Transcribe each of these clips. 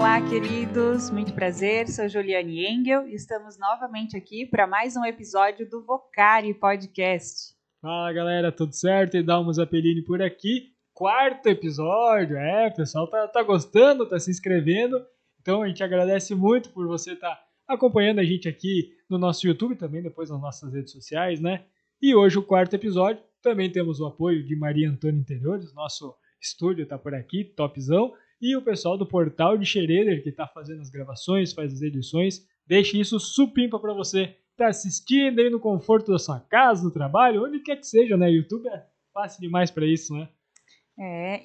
Olá, queridos, muito prazer, sou Juliane Engel e estamos novamente aqui para mais um episódio do Vocari Podcast. Fala, galera, tudo certo? E Dalmo Zappellini por aqui, quarto episódio, o pessoal tá gostando, tá se inscrevendo, então a gente agradece muito por você estar acompanhando a gente aqui no nosso YouTube, também depois nas nossas redes sociais, né? E hoje o quarto episódio, também temos o apoio de Maria Antônia Interiores, nosso estúdio tá por aqui, topzão, e o pessoal do portal de Schroeder, que está fazendo as gravações, faz as edições. Deixe isso supimpa para você tá assistindo aí no conforto da sua casa, do trabalho, onde quer que seja, né? YouTube é fácil demais para isso, né?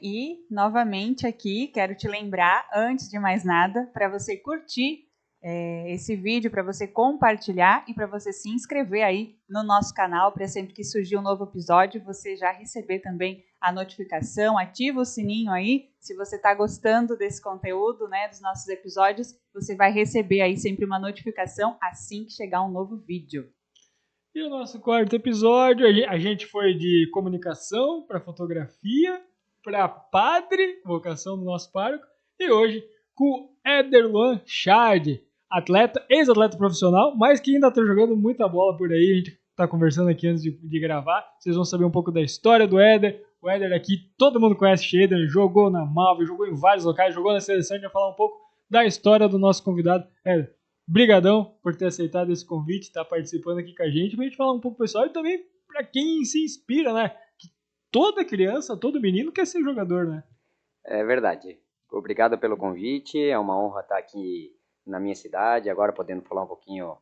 E novamente aqui, quero te lembrar, antes de mais nada, para você curtir esse vídeo, para você compartilhar e para você se inscrever aí no nosso canal, para sempre que surgir um novo episódio, você já receber também a notificação, ativa o sininho aí, se você está gostando desse conteúdo, né, dos nossos episódios, você vai receber aí sempre uma notificação assim que chegar um novo vídeo. E o nosso quarto episódio, a gente foi de comunicação para fotografia, para padre, vocação do nosso pároco, e hoje com o Ederluan Chad, ex-atleta profissional, mas que ainda está jogando muita bola por aí. A gente está conversando aqui antes de gravar. Vocês vão saber um pouco da história do Éder. O Éder aqui, todo mundo conhece o Éder, jogou na Malve, jogou em vários locais, jogou na seleção. A gente vai falar um pouco da história do nosso convidado. Éder, brigadão por ter aceitado esse convite, estar participando aqui com a gente, pra gente falar um pouco pessoal e também para quem se inspira, né? Que toda criança, todo menino quer ser jogador, né? É verdade. Obrigado pelo convite, é uma honra estar aqui na minha cidade, agora podendo falar um pouquinho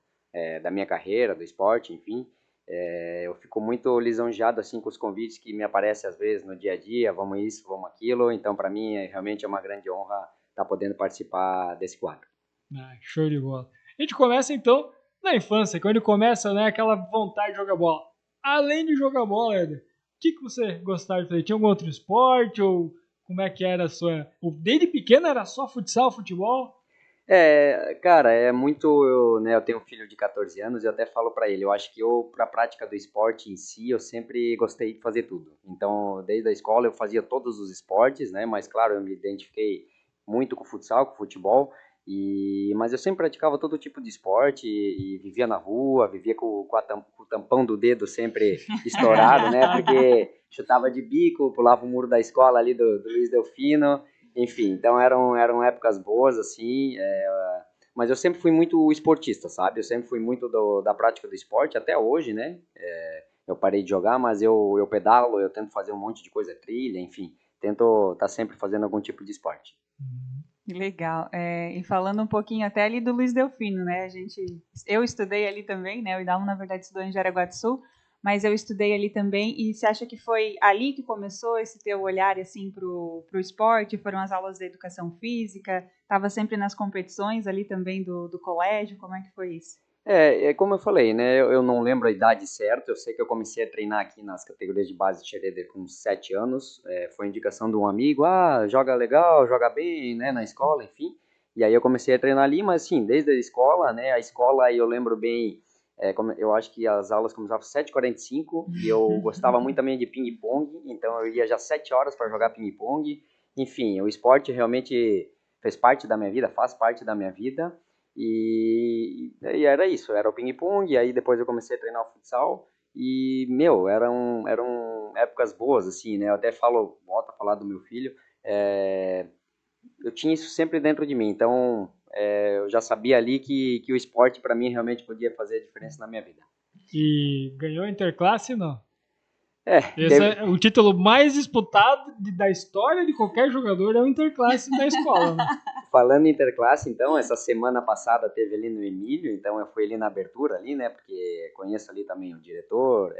da minha carreira, do esporte, enfim. Eu fico muito lisonjeado assim, com os convites que me aparecem às vezes no dia a dia, vamos isso, vamos aquilo, então para mim realmente é uma grande honra estar podendo participar desse quadro. Show de bola. A gente começa então na infância, quando começa, né, aquela vontade de jogar bola. Além de jogar bola, Éder, o que você gostava de fazer? Tinha algum outro esporte ou como é que era a sua... Desde pequeno era só futsal, futebol? Cara, é muito, né, eu tenho um filho de 14 anos e eu até falo pra ele, eu acho que pra prática do esporte em si, eu sempre gostei de fazer tudo. Então, desde a escola eu fazia todos os esportes, né, mas claro, eu me identifiquei muito com o futsal, com o futebol, mas eu sempre praticava todo tipo de esporte e vivia na rua, vivia com o tampão do dedo sempre estourado, né, porque chutava de bico, pulava o muro da escola ali do Luiz Delfino. Enfim, então eram épocas boas, assim, mas eu sempre fui muito esportista, sabe? Eu sempre fui muito da prática do esporte, até hoje, né? Eu parei de jogar, mas eu pedalo, eu tento fazer um monte de coisa, trilha, enfim. Tento estar sempre fazendo algum tipo de esporte. Legal. E falando um pouquinho até ali do Luiz Delfino, né? Eu estudei ali também, né? O Idalmo, na verdade, estudou em Jaraguá do Sul, mas eu estudei ali também. E você acha que foi ali que começou esse teu olhar assim pro esporte? Foram as aulas de educação física? Estava sempre nas competições ali também do colégio? Como é que foi isso? Como eu falei, né? Eu não lembro a idade certa. Eu sei que eu comecei a treinar aqui nas categorias de base de Schroeder com 7 anos. Foi indicação de um amigo. Joga legal, joga bem, né? Na escola, enfim. E aí eu comecei a treinar ali, mas sim, desde a escola, né? A escola, eu lembro bem, eu acho que as aulas começavam às 7h45 e eu gostava muito também de ping-pong, então eu ia já 7 horas para jogar ping-pong. Enfim, o esporte realmente fez parte da minha vida, faz parte da minha vida. E era isso, era o ping-pong, aí depois eu comecei a treinar o futsal e, eram épocas boas, assim, né? Eu até volto a falar do meu filho, eu tinha isso sempre dentro de mim, então eu já sabia ali que o esporte para mim realmente podia fazer a diferença na minha vida. E ganhou Interclasse, não? Esse Teve... é o título mais disputado da história de qualquer jogador, é o Interclasse da escola, né? Falando em Interclasse, então, essa semana passada teve ali no Emílio, então eu fui ali na abertura ali, né, porque conheço ali também o diretor,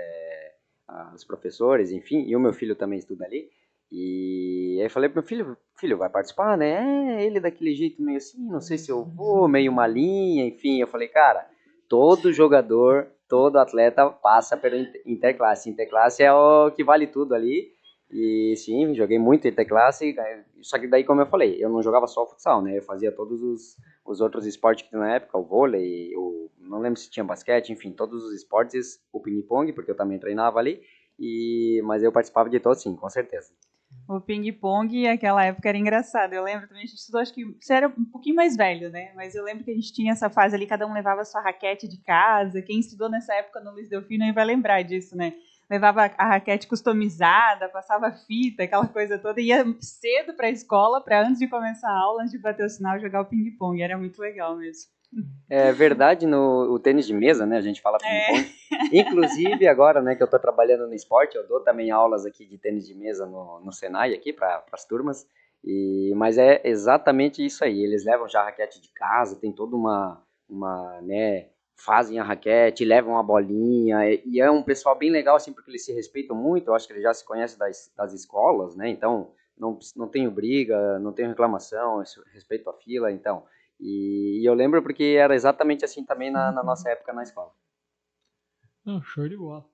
os professores, enfim, e o meu filho também estuda ali. E aí falei pro meu filho, vai participar, né? Ele daquele jeito meio assim, não sei se eu vou, meio malinha, enfim. Eu falei, cara, todo jogador, todo atleta passa pelo Interclasse. Interclasse é o que vale tudo ali. E sim, joguei muito Interclasse, só que daí, como eu falei, eu não jogava só futsal, né? Eu fazia todos os outros esportes que tinha na época, o vôlei, não lembro se tinha basquete, enfim, todos os esportes, o ping-pong, porque eu também treinava ali, mas eu participava de todos sim, com certeza. O ping-pong, naquela época, era engraçado. Eu lembro também, a gente estudou, acho que você era um pouquinho mais velho, né? Mas eu lembro que a gente tinha essa fase ali, cada um levava a sua raquete de casa. Quem estudou nessa época no Luiz Delfino aí vai lembrar disso, né? Levava a raquete customizada, passava fita, aquela coisa toda. Ia cedo para a escola, para antes de começar a aula, antes de bater o sinal, jogar o ping-pong. Era muito legal mesmo. É verdade, no o tênis de mesa, né? A gente fala ping-pong. Inclusive, agora, né, que eu tô trabalhando no esporte, eu dou também aulas aqui de tênis de mesa no Senai, aqui, para as turmas. Mas é exatamente isso aí. Eles levam já a raquete de casa, tem toda né, fazem a raquete, levam a bolinha. E é um pessoal bem legal, assim, porque eles se respeitam muito. Eu acho que eles já se conhecem das escolas, né? Então, não tenho briga, não tenho reclamação, respeito a fila, então. E eu lembro porque era exatamente assim também na nossa época na escola. Não, show de bola.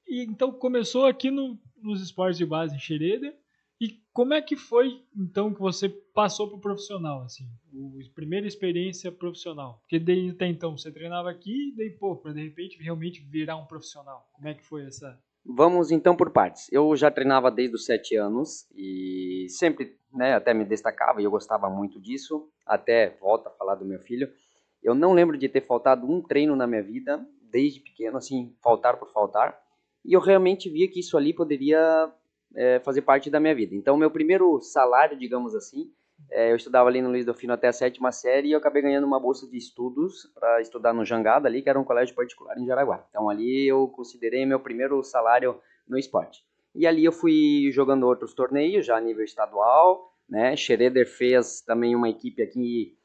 E então começou aqui nos esportes de base em Xereder. E como é que foi então que você passou pro profissional, assim, a primeira experiência profissional? Porque desde até então você treinava aqui, e daí pô, para de repente realmente virar um profissional. Como é que foi essa? Vamos então por partes. Eu já treinava desde os 7 anos e sempre, né, até me destacava e eu gostava muito disso. Até volto a falar do meu filho. Eu não lembro de ter faltado um treino na minha vida desde pequeno, assim, faltar por faltar. E eu realmente via que isso ali poderia fazer parte da minha vida. Então, meu primeiro salário, digamos assim, eu estudava ali no Luiz Delfino até a 7ª série e eu acabei ganhando uma bolsa de estudos para estudar no Jangada ali, que era um colégio particular em Jaraguá. Então, ali eu considerei meu primeiro salário no esporte. E ali eu fui jogando outros torneios, já a nível estadual, né? Xereder fez também uma equipe aqui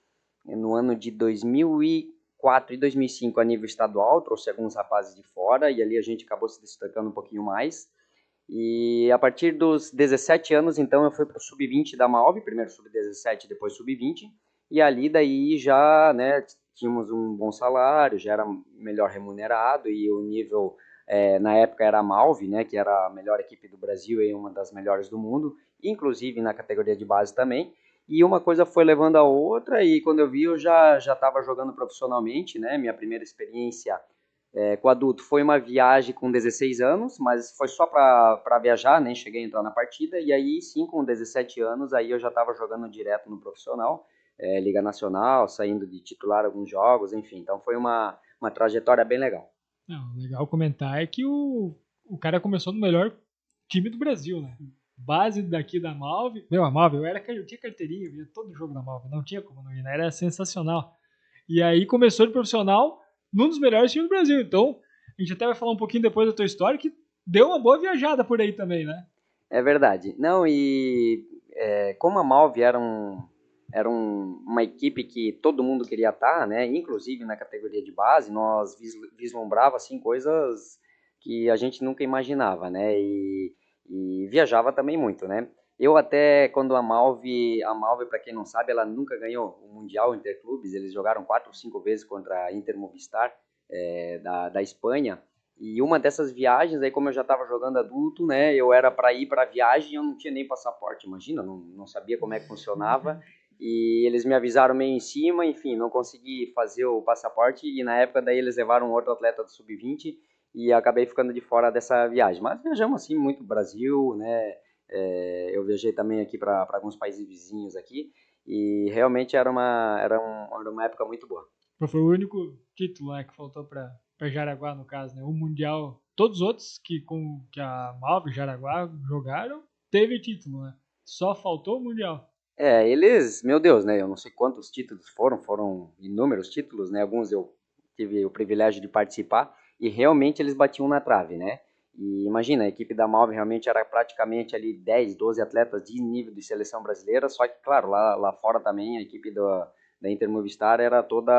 no ano de 2004 e 2005 a nível estadual, trouxe alguns rapazes de fora e ali a gente acabou se destacando um pouquinho mais. E a partir dos 17 anos, então, eu fui para o sub-20 da Malve, primeiro sub-17, depois sub-20, e ali daí já, né, tínhamos um bom salário, já era melhor remunerado e o nível, na época era a Malve, né, que era a melhor equipe do Brasil e uma das melhores do mundo, inclusive na categoria de base também. E uma coisa foi levando a outra e quando eu vi eu já estava jogando profissionalmente, né, minha primeira experiência com o adulto foi uma viagem com 16 anos, mas foi só para viajar, nem cheguei a entrar na partida, e aí sim, com 17 anos, aí eu já estava jogando direto no profissional, Liga Nacional, saindo de titular alguns jogos, enfim, então foi uma trajetória bem legal. Não, legal comentar é que o cara começou no melhor time do Brasil, né? Base daqui da Malve. Meu, a Malve, eu tinha carteirinha, eu via todo jogo da Malve, não tinha como não ir, né? Era sensacional. E aí começou de profissional num dos melhores times do Brasil. Então, a gente até vai falar um pouquinho depois da tua história, que deu uma boa viajada por aí também, né? É verdade. Não, e como a Malve uma equipe que todo mundo queria estar, né? Inclusive na categoria de base, nós vislumbrava assim coisas que a gente nunca imaginava, né? E viajava também muito, né? Eu até quando a Malve para quem não sabe, ela nunca ganhou o Mundial Interclubes. Eles jogaram 4 ou 5 vezes contra a Inter Movistar da Espanha. E uma dessas viagens, aí como eu já estava jogando adulto, né, eu era para ir para a viagem e eu não tinha nem passaporte, imagina, não sabia como é que funcionava. E eles me avisaram meio em cima, enfim, não consegui fazer o passaporte e na época daí eles levaram outro atleta do sub-20 e acabei ficando de fora dessa viagem. Mas viajamos assim muito Brasil, né? Eu viajei também aqui para alguns países vizinhos aqui e realmente era uma época muito boa. Foi o único título, né, que faltou para Jaraguá, no caso, né? O Mundial, todos os outros que a Malve e Jaraguá jogaram, teve título, né? Só faltou o Mundial. Meu Deus, né? Eu não sei quantos títulos foram inúmeros títulos, né? Alguns eu tive o privilégio de participar e realmente eles batiam na trave, né? E imagina, a equipe da Malve realmente era praticamente ali 10, 12 atletas de nível de seleção brasileira, só que, claro, lá fora também a equipe da Inter Movistar era toda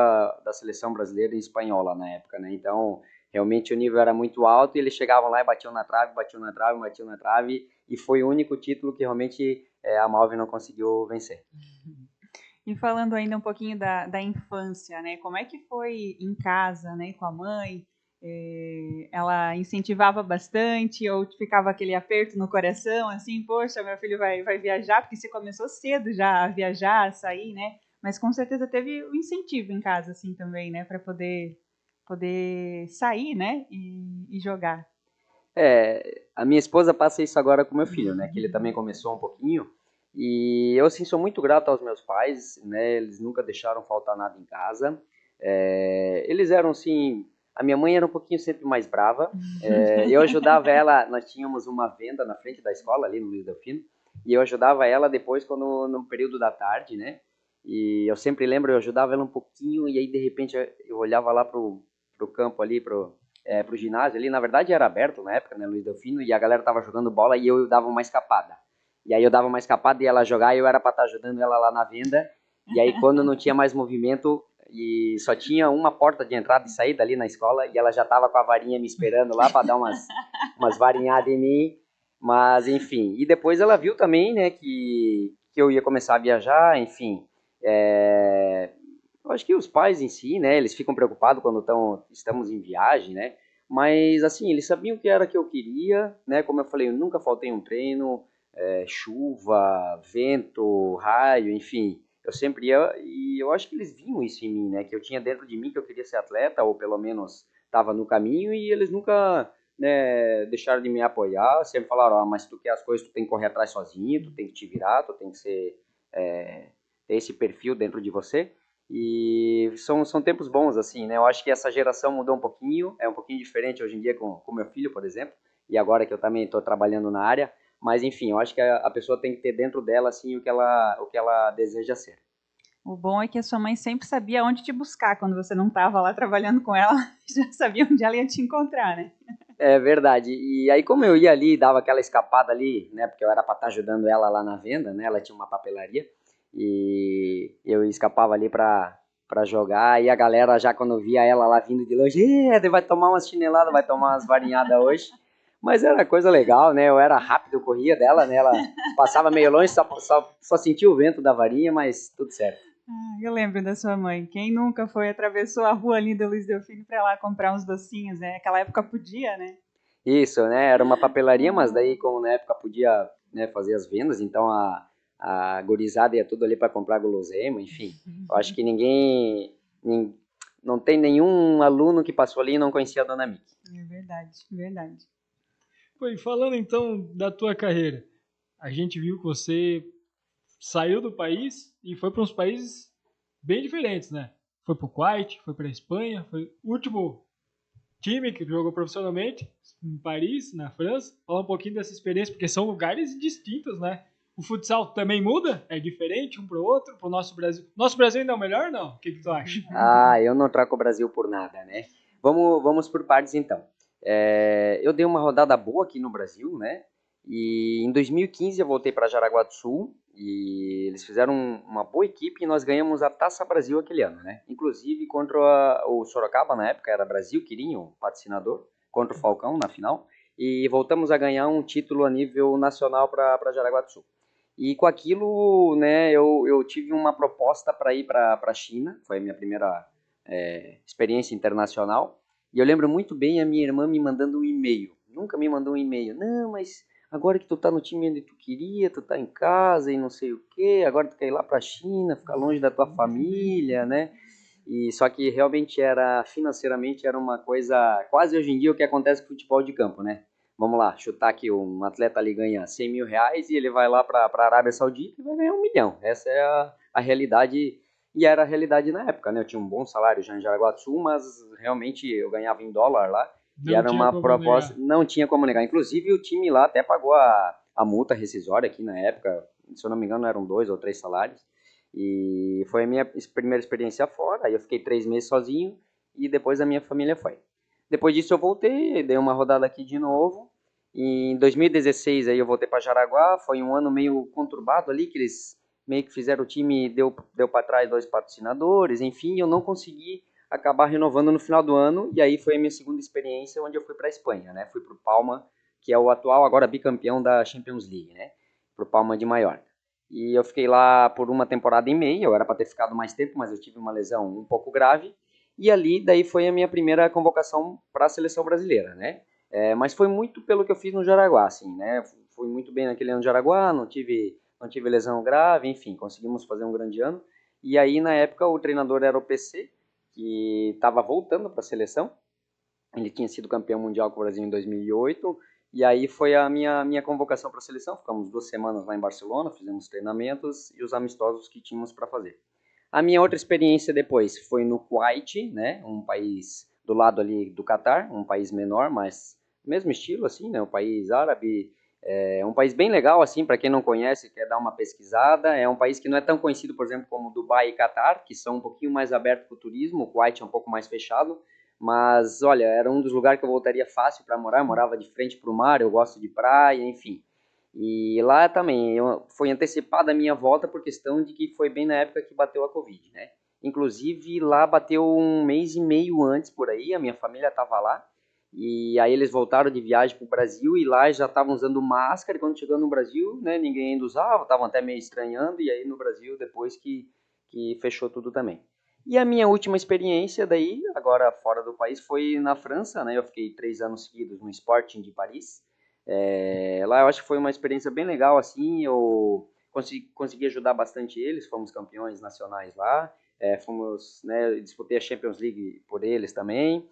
da seleção brasileira e espanhola na época, né? Então, realmente o nível era muito alto e eles chegavam lá e batiam na trave, batiam na trave, batiam na trave e foi o único título que realmente a Malve não conseguiu vencer. E falando ainda um pouquinho da infância, né? Como é que foi em casa, né, com a mãe? Ela incentivava bastante ou ficava aquele aperto no coração, assim, poxa, meu filho vai viajar, porque você começou cedo já a viajar, a sair, né? Mas com certeza teve um incentivo em casa, assim, também, né, para poder sair, né, e jogar. A minha esposa passa isso agora com meu filho, né? Que ele também começou um pouquinho. E eu, assim, sou muito grato aos meus pais, né? Eles nunca deixaram faltar nada em casa. Eles eram, assim... A minha mãe era um pouquinho sempre mais brava. Eu ajudava ela... Nós tínhamos uma venda na frente da escola, ali no Luiz Delfino. E eu ajudava ela depois, no período da tarde, né? E eu sempre lembro, eu ajudava ela um pouquinho. E aí, de repente, eu olhava lá pro campo ali, pro ginásio ali. Na verdade, era aberto na época, né? Luiz Delfino. E a galera tava jogando bola e eu dava uma escapada. E aí eu dava uma escapada e ela jogar, e eu era para estar ajudando ela lá na venda. E aí quando não tinha mais movimento e só tinha uma porta de entrada e saída ali na escola, e ela já tava com a varinha me esperando lá para dar umas varinhadas em mim. Mas enfim, e depois ela viu também, né, que eu ia começar a viajar, enfim. Eu acho que os pais em si, né, eles ficam preocupados quando estamos em viagem, né? Mas assim, eles sabiam que era que eu queria, né? Como eu falei, eu nunca faltei um treino, chuva, vento, raio, enfim, eu sempre ia, e eu acho que eles viam isso em mim, né, que eu tinha dentro de mim que eu queria ser atleta, ou pelo menos estava no caminho, e eles nunca, né, deixaram de me apoiar, sempre falaram, mas tu quer as coisas, tu tem que correr atrás sozinho, tu tem que te virar, tu tem que ter esse perfil dentro de você, e são tempos bons, assim, né, eu acho que essa geração mudou um pouquinho, é um pouquinho diferente hoje em dia com meu filho, por exemplo, e agora que eu também estou trabalhando na área, mas, enfim, eu acho que a pessoa tem que ter dentro dela, assim, o que ela deseja ser. O bom é que a sua mãe sempre sabia onde te buscar quando você não estava lá trabalhando com ela, já sabia onde ela ia te encontrar, né? É verdade. E aí, como eu ia ali, dava aquela escapada ali, né, porque eu era para estar ajudando ela lá na venda, né, ela tinha uma papelaria, e eu escapava ali para jogar, e a galera já quando via ela lá vindo de longe, vai tomar umas chineladas, vai tomar umas varinhadas hoje. Mas era coisa legal, né? Eu era rápido, eu corria dela, né? Ela passava meio longe, só sentia o vento da varinha, mas tudo certo. Eu lembro da sua mãe. Quem nunca atravessou a rua ali da Luiz Delfino para lá comprar uns docinhos, né? Naquela época podia, né? Isso, né? Era uma papelaria, mas daí, como na época podia, né, fazer as vendas, então a gurizada ia tudo ali para comprar guloseima, enfim. Eu acho que não tem nenhum aluno que passou ali e não conhecia a Dona Miki. É verdade, verdade. Pô, e falando então da tua carreira, a gente viu que você saiu do país e foi para uns países bem diferentes, né? Foi para o Kuwait, foi para a Espanha, foi o último time que jogou profissionalmente em Paris, na França. Fala um pouquinho dessa experiência, porque são lugares distintos, né? O futsal também muda? É diferente um para o outro, para o nosso Brasil. Nosso Brasil ainda é o melhor, não? O que tu acha? Eu não troco o Brasil por nada, né? Vamos por partes então. Eu dei uma rodada boa aqui no Brasil, né? E em 2015 eu voltei para Jaraguá do Sul e eles fizeram uma boa equipe e nós ganhamos a Taça Brasil aquele ano, né? Inclusive contra o Sorocaba na época, era Brasil, Quirinho, patrocinador, contra o Falcão na final. E voltamos a ganhar um título a nível nacional para Jaraguá do Sul. E com aquilo, né, eu tive uma proposta para ir para a China, foi a minha primeira experiência internacional. E eu lembro muito bem a minha irmã me mandando um e-mail. Nunca me mandou um e-mail. Não, mas agora que tu tá no time onde tu queria, tu tá em casa e não sei o quê, agora tu quer ir lá para a China, ficar longe da tua família, né? E só que realmente financeiramente era uma coisa, quase hoje em dia o que acontece com o futebol de campo, né? Vamos lá, chutar que um atleta ali ganha 100 mil reais e ele vai lá para a Arábia Saudita e vai ganhar 1 milhão. Essa é a realidade, e era a realidade na época, né? Eu tinha um bom salário já em Jaraguá do Sul, mas realmente eu ganhava em dólar lá, e Não era tinha uma como proposta, negar. não tinha como negar. Inclusive o time lá até pagou a multa rescisória aqui na época, se eu não me engano eram 2 ou 3 salários, e foi a minha primeira experiência fora. Aí eu fiquei 3 meses sozinho e depois a minha família foi. Depois disso eu voltei, dei uma rodada aqui de novo. E em 2016 aí eu voltei para Jaraguá. Foi um ano meio conturbado ali, que eles meio que fizeram o time, deu para trás 2 patrocinadores, enfim, eu não consegui acabar renovando no final do ano. E aí foi a minha segunda experiência, onde eu fui para a Espanha, né? Fui para o Palma, que é o atual agora bicampeão da Champions League, né? Para o Palma de Mallorca. E eu fiquei lá por uma temporada e meia. Eu era para ter ficado mais tempo, mas eu tive uma lesão um pouco grave. E ali, daí foi a minha primeira convocação para a seleção brasileira, né? Mas foi muito pelo que eu fiz no Jaraguá, assim, né? Fui muito bem naquele ano no Jaraguá, não tive lesão grave, enfim, conseguimos fazer um grande ano. E aí, na época, o treinador era o PC, que estava voltando para a seleção. Ele tinha sido campeão mundial com o Brasil em 2008, e aí foi a minha convocação para a seleção. Ficamos 2 semanas lá em Barcelona, fizemos treinamentos e os amistosos que tínhamos para fazer. A minha outra experiência depois foi no Kuwait, né, um país do lado ali do Catar, um país menor, mas mesmo estilo assim, né, um país árabe, é um país bem legal assim para quem não conhece, quer dar uma pesquisada. É um país que não é tão conhecido, por exemplo, como Dubai e Catar, que são um pouquinho mais abertos para o turismo. O Kuwait é um pouco mais fechado, mas olha, era um dos lugares que eu voltaria fácil para morar. Eu morava de frente para o mar, eu gosto de praia, enfim. E lá também foi antecipada a minha volta por questão de que foi bem na época que bateu a Covid, né? Inclusive lá bateu um mês e meio antes por aí, a minha família estava lá. E aí eles voltaram de viagem para o Brasil e lá já estavam usando máscara. E quando chegou no Brasil, né, ninguém ainda usava, estavam até meio estranhando. E aí no Brasil depois que fechou tudo também. E a minha última experiência daí, agora fora do país, foi na França, né? Eu fiquei 3 anos seguidos no Sporting de Paris. Lá eu acho que foi uma experiência bem legal, assim. Eu consegui ajudar bastante eles, fomos campeões nacionais lá. Fomos, né, disputei a Champions League por eles também.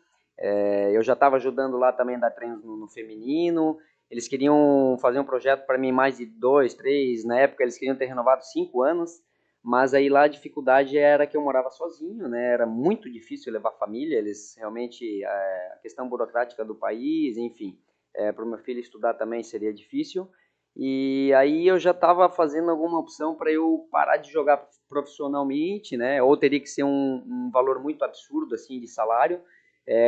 Eu já estava ajudando lá também a dar treinos no feminino. Eles queriam fazer um projeto para mim mais de 2, 3. Na época eles queriam ter renovado 5 anos. Mas aí lá a dificuldade era que eu morava sozinho, né? Era muito difícil levar família. Eles realmente, a questão burocrática do país, enfim, para o meu filho estudar também seria difícil. E aí eu já estava fazendo alguma opção para eu parar de jogar profissionalmente, né? Ou teria que ser um valor muito absurdo assim de salário,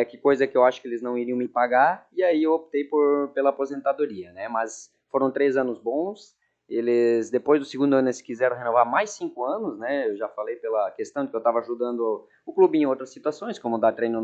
que coisa que eu acho que eles não iriam me pagar. E aí eu optei pela aposentadoria, né? Mas foram 3 anos bons. Eles, depois do segundo ano, eles quiseram renovar mais 5 anos, né? Eu já falei pela questão de que eu estava ajudando o clube em outras situações, como dar treino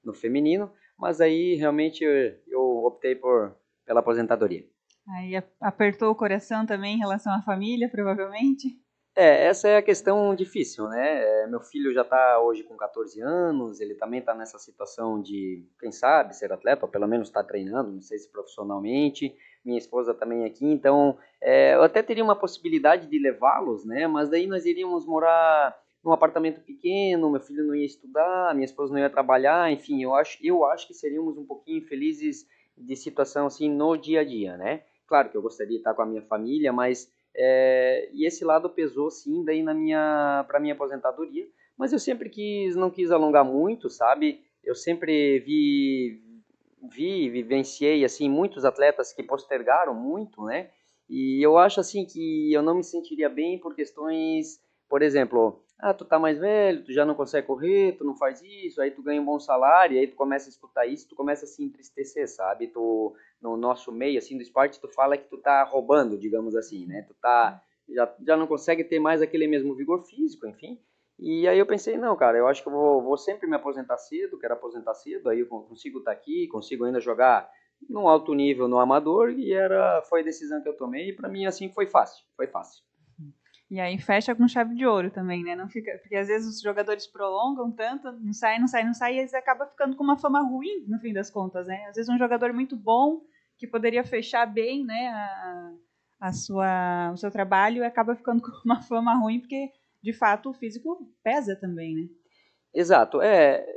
no feminino, mas aí realmente eu optei pela aposentadoria. Aí apertou o coração também em relação à família, provavelmente. Essa é a questão difícil, né? Meu filho já está hoje com 14 anos, ele também está nessa situação de, quem sabe, ser atleta, ou pelo menos está treinando, não sei se profissionalmente. Minha esposa também aqui, então eu até teria uma possibilidade de levá-los, né? Mas daí nós iríamos morar num apartamento pequeno, meu filho não ia estudar, minha esposa não ia trabalhar, enfim, eu acho que seríamos um pouquinho infelizes de situação assim no dia a dia, né? Claro que eu gostaria de estar com a minha família, mas e esse lado pesou sim daí para minha aposentadoria, mas eu sempre não quis alongar muito, sabe? Eu sempre vivenciei assim muitos atletas que postergaram muito, né? E eu acho assim que eu não me sentiria bem por questões, por exemplo, tu tá mais velho, tu já não consegue correr, tu não faz isso, aí tu ganha um bom salário, aí tu começa a escutar isso, tu começa a se entristecer, sabe? No nosso meio assim do esporte, tu fala que tu tá roubando, digamos assim, né? Tu já não consegue ter mais aquele mesmo vigor físico, enfim. E aí eu pensei, não, cara, eu acho que eu vou sempre me aposentar cedo, quero aposentar cedo, aí eu consigo estar aqui, consigo ainda jogar num alto nível no amador, e foi a decisão que eu tomei, e para mim assim foi fácil, foi fácil. E aí fecha com chave de ouro também, né? Não fica, porque às vezes os jogadores prolongam tanto, não sai, não sai, não sai, e eles acabam ficando com uma fama ruim, no fim das contas, né? Às vezes um jogador muito bom, que poderia fechar bem, né, o seu trabalho, e acaba ficando com uma fama ruim, porque, de fato, o físico pesa também, né? Exato,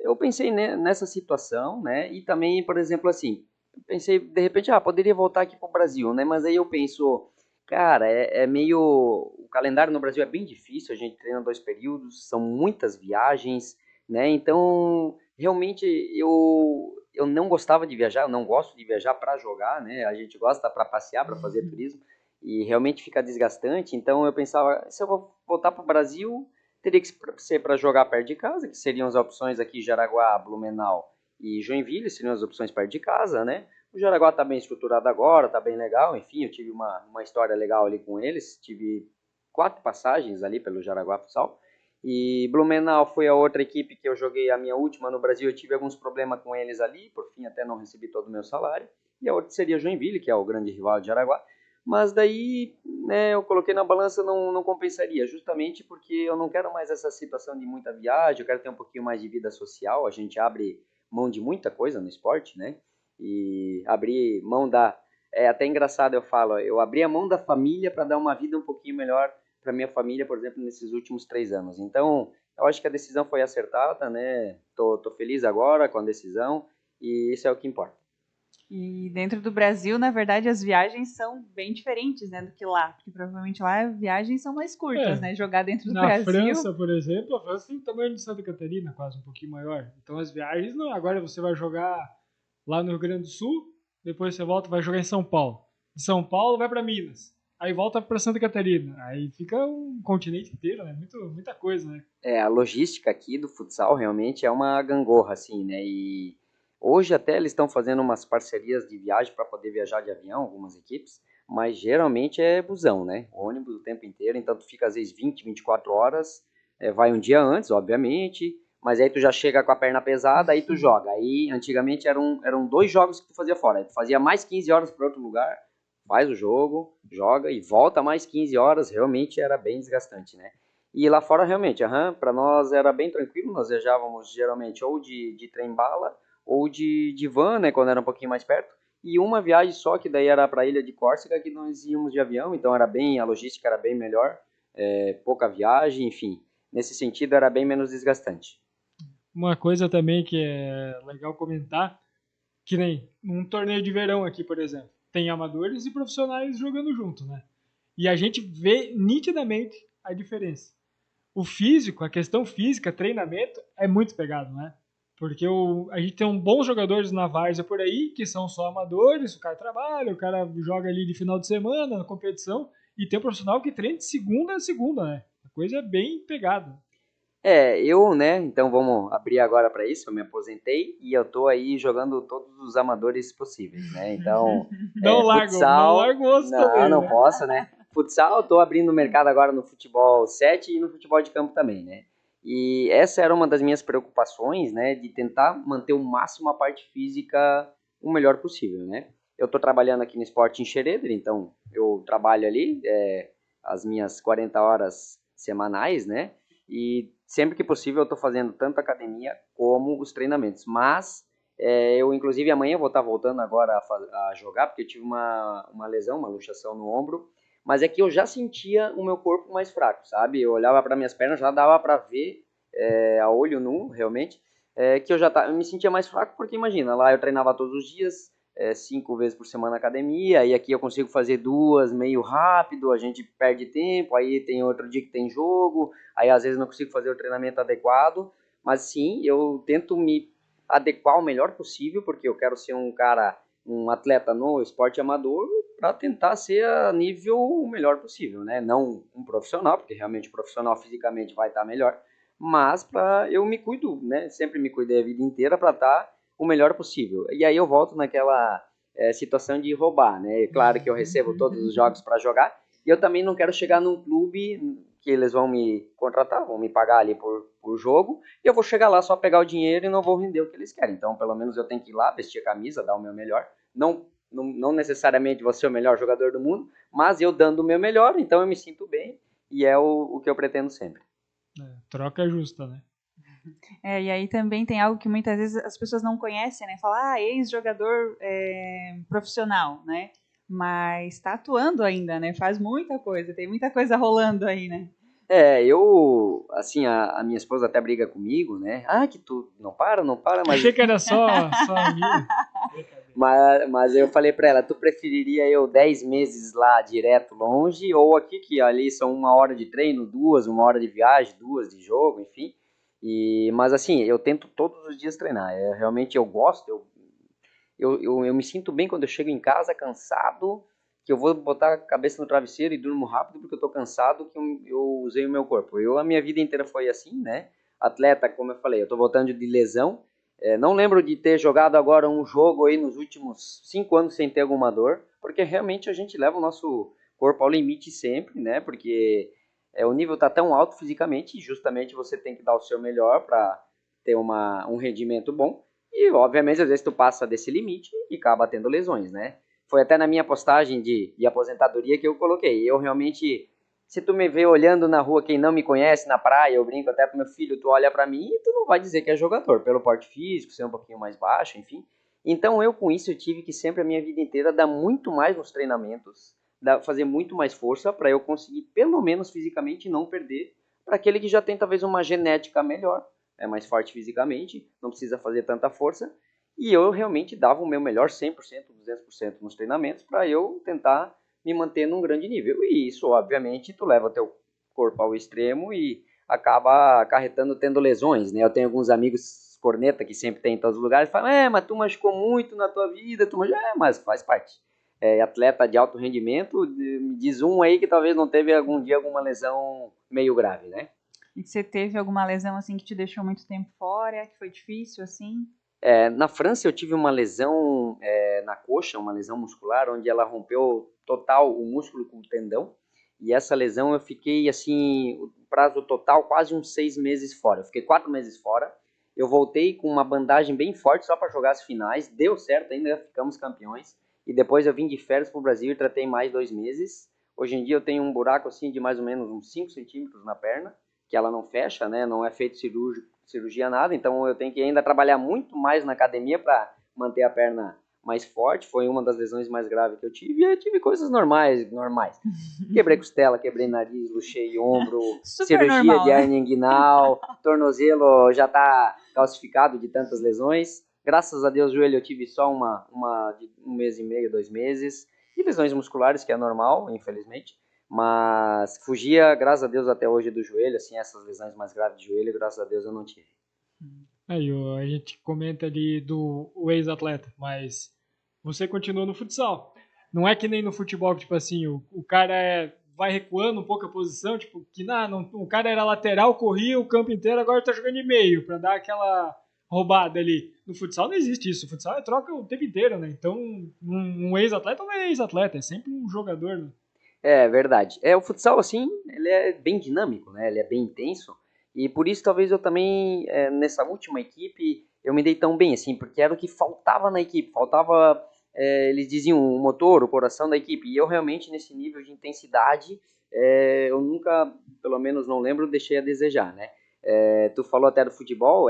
eu pensei nessa situação, né, e também, por exemplo, assim, pensei, de repente, poderia voltar aqui para o Brasil, né, mas aí eu penso, cara, meio, o calendário no Brasil é bem difícil, a gente treina 2 períodos, são muitas viagens, né, então, realmente, eu não gostava de viajar, eu não gosto de viajar para jogar, né, a gente gosta para passear, para fazer turismo, e realmente fica desgastante, então eu pensava, se eu vou voltar para o Brasil, teria que ser para jogar perto de casa, que seriam as opções aqui Jaraguá, Blumenau e Joinville, seriam as opções perto de casa, né? O Jaraguá está bem estruturado agora, está bem legal, enfim, eu tive uma história legal ali com eles, tive 4 passagens ali pelo Jaraguá Futsal. E Blumenau foi a outra equipe que eu joguei, a minha última no Brasil, eu tive alguns problemas com eles ali, por fim até não recebi todo o meu salário. E a outra seria Joinville, que é o grande rival de Jaraguá. Mas daí, né, eu coloquei na balança, não compensaria, justamente porque eu não quero mais essa situação de muita viagem, eu quero ter um pouquinho mais de vida social, a gente abre mão de muita coisa no esporte, né, e abrir mão é até engraçado eu falo, eu abri a mão da família para dar uma vida um pouquinho melhor para minha família, por exemplo, nesses últimos 3 anos. Então, eu acho que a decisão foi acertada, né, tô feliz agora com a decisão, e isso é o que importa. E dentro do Brasil, na verdade, as viagens são bem diferentes, né, do que lá. Porque provavelmente lá as viagens são mais curtas, né? Jogar dentro do Na Brasil. França, por exemplo, a França tem o tamanho de Santa Catarina, quase um pouquinho maior. Então as viagens, não. Agora você vai jogar lá no Rio Grande do Sul, depois você volta, vai jogar em São Paulo. De São Paulo vai para Minas, aí volta para Santa Catarina. Aí fica um continente inteiro, né? Muita coisa, né? A logística aqui do futsal realmente é uma gangorra, assim, né? E hoje até eles estão fazendo umas parcerias de viagem para poder viajar de avião, algumas equipes, mas geralmente é busão, né? Ônibus o tempo inteiro, então tu fica às vezes 20, 24 horas, vai um dia antes, obviamente, mas aí tu já chega com a perna pesada, aí tu joga. Aí antigamente eram 2 jogos que tu fazia fora, aí tu fazia mais 15 horas para outro lugar, faz o jogo, joga e volta mais 15 horas, realmente era bem desgastante, né? E lá fora, realmente, para nós era bem tranquilo, nós viajávamos geralmente ou de trem-bala ou de van, né, quando era um pouquinho mais perto, e uma viagem só, que daí era para a ilha de Córcega, que nós íamos de avião, então a logística era bem melhor, pouca viagem, enfim, nesse sentido era bem menos desgastante. Uma coisa também que é legal comentar, que nem um torneio de verão aqui, por exemplo, tem amadores e profissionais jogando junto, né? E a gente vê nitidamente a diferença. O físico, a questão física, treinamento, é muito pegado, né? Porque a gente tem bons jogadores na várzea por aí, que são só amadores, o cara trabalha, o cara joga ali de final de semana, na competição, e tem um profissional que treina de segunda a segunda, né? A coisa é bem pegada. Eu, né, então vamos abrir agora para isso, eu me aposentei e eu tô aí jogando todos os amadores possíveis, né, então, Não futsal, largo o osso também, não né? posso, né, futsal, eu tô abrindo o mercado agora no futebol 7 e no futebol de campo também, né, e essa era uma das minhas preocupações, né, de tentar manter o máximo a parte física o melhor possível, né. Eu tô trabalhando aqui no Sporting Xereder, então eu trabalho ali, as minhas 40 horas semanais, né, e sempre que possível eu estou fazendo tanto academia como os treinamentos. Mas eu, inclusive, amanhã vou estar voltando agora a jogar, porque eu tive uma lesão, uma luxação no ombro. Mas é que eu já sentia o meu corpo mais fraco, sabe? Eu olhava para minhas pernas, já dava para ver a olho nu, realmente, que eu me sentia mais fraco, porque imagina, lá eu treinava todos os dias, 5 vezes por semana na academia, e aqui eu consigo fazer 2 meio rápido, a gente perde tempo, aí tem outro dia que tem jogo, aí às vezes não consigo fazer o treinamento adequado, mas sim, eu tento me adequar o melhor possível, porque eu quero ser um atleta no esporte amador, para tentar ser a nível o melhor possível, né? Não um profissional, porque realmente o profissional fisicamente vai estar melhor, mas para eu me cuido, né? Sempre me cuidei a vida inteira para estar o melhor possível. E aí eu volto naquela situação de roubar, né? É claro que eu recebo todos os jogos para jogar, e eu também não quero chegar num clube que eles vão me contratar, vão me pagar ali por jogo, e eu vou chegar lá só pegar o dinheiro e não vou render o que eles querem. Então, pelo menos eu tenho que ir lá, vestir a camisa, dar o meu melhor. Não necessariamente vou ser o melhor jogador do mundo, mas eu dando o meu melhor, então eu me sinto bem, e é o que eu pretendo sempre. Troca justa, né? E aí também tem algo que muitas vezes as pessoas não conhecem, né? Fala, ex-jogador profissional, né? Mas está atuando ainda, né? Faz muita coisa, tem muita coisa rolando aí, né? Assim, a minha esposa até briga comigo, né? Que tu não para, mas... Achei que era só a minha. Mas eu falei pra ela, tu preferiria eu 10 meses lá direto longe, ou aqui que ali são 1 hora de treino, 2, 1 hora de viagem, 2 de jogo, enfim. Mas assim, eu tento todos os dias treinar. Realmente eu gosto, eu me sinto bem quando eu chego em casa cansado, que eu vou botar a cabeça no travesseiro e durmo rápido porque eu tô cansado, que eu usei o meu corpo. A minha vida inteira foi assim, né? Atleta, como eu falei, eu tô voltando de lesão. Não lembro de ter jogado agora um jogo aí nos últimos 5 anos sem ter alguma dor, porque realmente a gente leva o nosso corpo ao limite sempre, né? Porque o nível tá tão alto fisicamente e justamente você tem que dar o seu melhor para ter um rendimento bom. E, obviamente, às vezes tu passa desse limite e acaba tendo lesões, né? Foi até na minha postagem de aposentadoria que eu coloquei. Eu realmente, se tu me vê olhando na rua, quem não me conhece, na praia, eu brinco até pro meu filho, tu olha pra mim e tu não vai dizer que é jogador, pelo porte físico, ser um pouquinho mais baixo, enfim. Então, eu com isso, eu tive que sempre, a minha vida inteira, dar muito mais nos treinamentos, fazer muito mais força para eu conseguir, pelo menos fisicamente, não perder para aquele que já tem talvez uma genética melhor, é mais forte fisicamente, não precisa fazer tanta força, e eu realmente dava o meu melhor 100%, 200% nos treinamentos para eu tentar me manter num grande nível. E isso, obviamente, tu leva teu corpo ao extremo e acaba acarretando tendo lesões, né? Eu tenho alguns amigos corneta que sempre tem em todos os lugares, falam, mas tu machucou muito na tua vida, mas faz parte. Atleta de alto rendimento, me diz um aí que talvez não teve algum dia alguma lesão meio grave, né? E você teve alguma lesão assim que te deixou muito tempo fora, que foi difícil assim? Na França eu tive uma lesão na coxa, uma lesão muscular, onde ela rompeu total o músculo com o tendão. E essa lesão eu fiquei assim, o prazo total, quase uns 6 meses fora. Eu fiquei 4 meses fora. Eu voltei com uma bandagem bem forte só para jogar as finais. Deu certo ainda, ficamos campeões. E depois eu vim de férias para o Brasil e tratei mais 2 meses. Hoje em dia eu tenho um buraco assim de mais ou menos uns 5 centímetros na perna, que ela não fecha, né? Não é feito cirurgia nada, então eu tenho que ainda trabalhar muito mais na academia para manter a perna mais forte. Foi uma das lesões mais graves que eu tive, e eu tive coisas normais. Quebrei costela, quebrei nariz, luxei ombro, Super cirurgia normal, de né? hernia inguinal, tornozelo já tá calcificado de tantas lesões. Graças a Deus, o joelho eu tive só uma de 1 mês e meio, 2 meses, e lesões musculares, que é normal, infelizmente. Mas fugia, graças a Deus, até hoje do joelho, assim, essas lesões mais graves de joelho, graças a Deus eu não tive. Aí, a gente comenta ali do ex-atleta, mas você continua no futsal. Não é que nem no futebol, que, tipo assim, o cara vai recuando um pouco a posição, tipo, que não, o cara era lateral, corria o campo inteiro, agora tá jogando de meio, pra dar aquela roubada ali. No futsal não existe isso, o futsal é troca o tempo inteiro, né? Então, um ex-atleta não é ex-atleta, é sempre um jogador, né? É verdade. O futsal, assim, ele é bem dinâmico, né? Ele é bem intenso. E por isso, talvez eu também, nessa última equipe, eu me dei tão bem, assim, porque era o que faltava na equipe. Faltava, eles diziam, o motor, o coração da equipe. E eu realmente, nesse nível de intensidade, eu nunca, pelo menos não lembro, deixei a desejar, né? Tu falou até do futebol,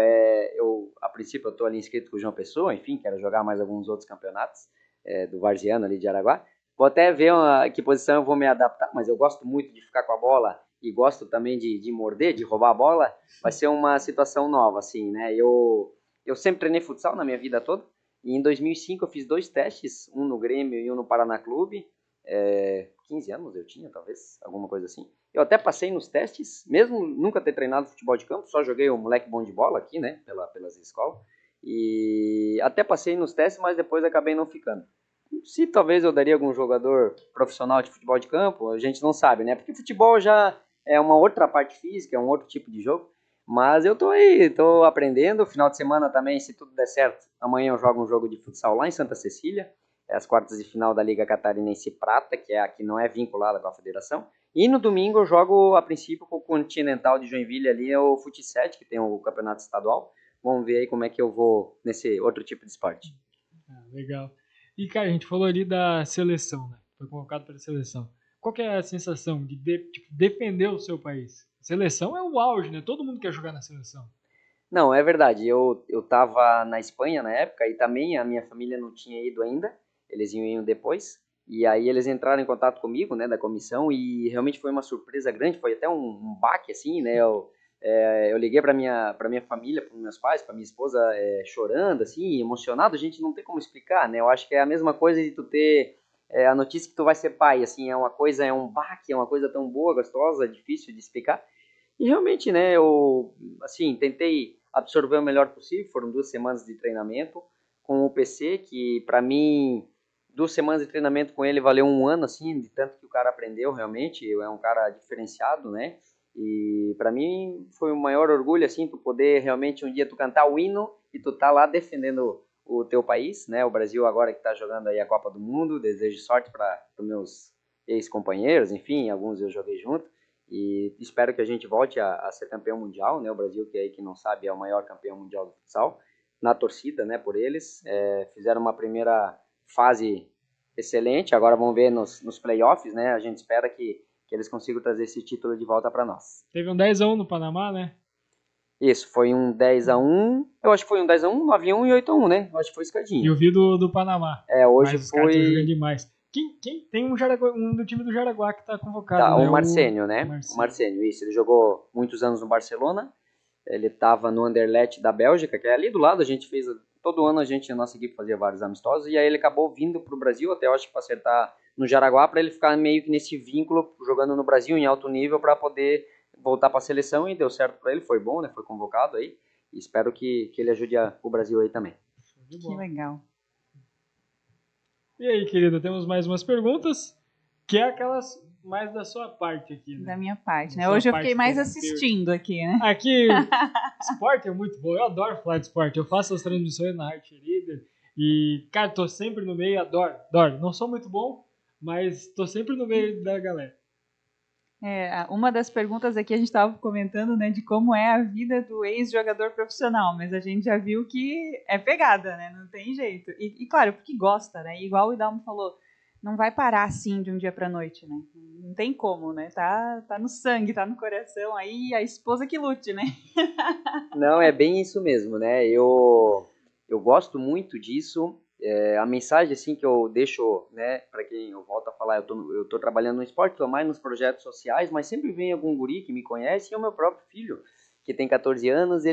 a princípio eu estou ali inscrito com o João Pessoa, enfim, quero jogar mais alguns outros campeonatos, do Varziano ali de Araguá. Vou até ver que posição eu vou me adaptar, mas eu gosto muito de ficar com a bola e gosto também de morder, de roubar a bola. Vai ser uma situação nova, assim, né? Eu sempre treinei futsal na minha vida toda. E em 2005 eu fiz 2 testes, um no Grêmio e um no Paraná Clube. 15 anos eu tinha, talvez, alguma coisa assim. Eu até passei nos testes, mesmo nunca ter treinado futebol de campo, só joguei o moleque bom de bola aqui, né, pelas escolas. E até passei nos testes, mas depois acabei não ficando. Se talvez eu daria algum jogador profissional de futebol de campo, a gente não sabe, né? Porque futebol já é uma outra parte física, é um outro tipo de jogo. Mas eu tô aí, tô aprendendo. Final de semana também, se tudo der certo, amanhã eu jogo um jogo de futsal lá em Santa Cecília. É as quartas de final da Liga Catarinense Prata, que é a que não é vinculada com a federação. E no domingo eu jogo, a princípio, com o Continental de Joinville ali, é o Fut 7, que tem o campeonato estadual. Vamos ver aí como é que eu vou nesse outro tipo de esporte. Legal. E, cara, a gente falou ali da seleção, né? Foi convocado para a seleção. Qual que é a sensação de defender o seu país? Seleção é o auge, né? Todo mundo quer jogar na seleção. Não, é verdade. Eu tava na Espanha na época e também a minha família não tinha ido ainda. Eles iam depois. E aí eles entraram em contato comigo, né, da comissão, e realmente foi uma surpresa grande. Foi até um baque, assim, né? Eu liguei para minha família, para meus pais, para minha esposa, chorando, assim, emocionado. A gente não tem como explicar, né? Eu acho que é a mesma coisa de tu ter a notícia que tu vai ser pai, assim, é um baque, é uma coisa tão boa, gostosa, difícil de explicar. E realmente, né, eu, assim, tentei absorver o melhor possível. Foram 2 semanas de treinamento com o PC, que para mim, 2 semanas de treinamento com ele valeu 1 ano, assim, de tanto que o cara aprendeu realmente. É um cara diferenciado, né? E para mim foi o maior orgulho, assim, tu poder realmente um dia tu cantar o hino e tu tá lá defendendo o teu país, né? O Brasil agora que tá jogando aí a Copa do Mundo. Desejo sorte para os meus ex-companheiros, enfim, alguns eu joguei junto. E espero que a gente volte a ser campeão mundial, né? O Brasil, que aí, quem não sabe, é o maior campeão mundial do futsal, na torcida, né, por eles. Fizeram uma primeira fase excelente, agora vamos ver nos playoffs, né? A gente espera que eles consigam trazer esse título de volta para nós. Teve um 10-1 no Panamá, né? Isso, foi um 10-1, eu acho que foi um 10-1, 9-1 e 8-1, né? Eu acho que foi escadinha. E eu vi do Panamá. Hoje mas os caras foi... estão jogando demais. Quem tem um do time do Jaraguá que tá convocado, Tá, né? o Marcênio, né? Marcênio. O Marcênio, isso. Ele jogou muitos anos no Barcelona. Ele estava no Anderlecht da Bélgica, que é ali do lado. A gente fez todo ano a nossa equipe fazia vários amistosos, e aí ele acabou vindo para o Brasil, até eu acho que para acertar no Jaraguá, para ele ficar meio que nesse vínculo, jogando no Brasil em alto nível, para poder voltar para a seleção, e deu certo para ele, foi bom, né? Foi convocado aí, e espero que ele ajude o Brasil aí também. Que legal. E aí, querida, temos mais umas perguntas, que é aquelas mais da sua parte aqui, né? Da minha parte, né? Hoje eu fiquei mais assistindo aqui, né? Aqui, esporte é muito bom, eu adoro falar de esporte, eu faço as transmissões na Heart Cheerleader e, cara, tô sempre no meio, adoro. Não sou muito bom, mas tô sempre no meio da galera. Uma das perguntas aqui a gente estava comentando, né, de como é a vida do ex-jogador profissional, mas a gente já viu que é pegada, né, não tem jeito. E claro, porque gosta, né, igual o Idalmo falou, não vai parar assim de um dia para noite, né, não tem como, né, tá no sangue, tá no coração, aí a esposa que lute, né. Não, é bem isso mesmo, né, eu gosto muito disso. A mensagem assim que eu deixo, né, para quem eu volto a falar, eu tô trabalhando no esporte, tô mais nos projetos sociais, mas sempre vem algum guri que me conhece, e é o meu próprio filho, que tem 14 anos,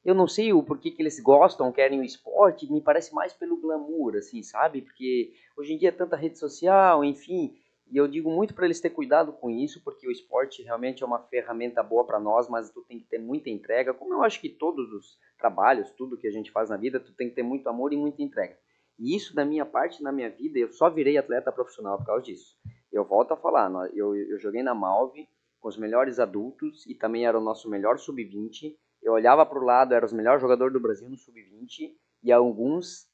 eu não sei o porquê que eles gostam, querem o esporte, me parece mais pelo glamour, assim, sabe? Porque hoje em dia é tanta rede social, enfim, e eu digo muito para eles ter cuidado com isso, porque o esporte realmente é uma ferramenta boa para nós, mas tu tem que ter muita entrega, como eu acho que todos os trabalhos, tudo que a gente faz na vida, tu tem que ter muito amor e muita entrega. E isso da minha parte, na minha vida, eu só virei atleta profissional por causa disso. Eu volto a falar, eu joguei na Malve com os melhores adultos e também era o nosso melhor sub-20. Eu olhava para o lado, era os melhores jogadores do Brasil no sub-20 e alguns,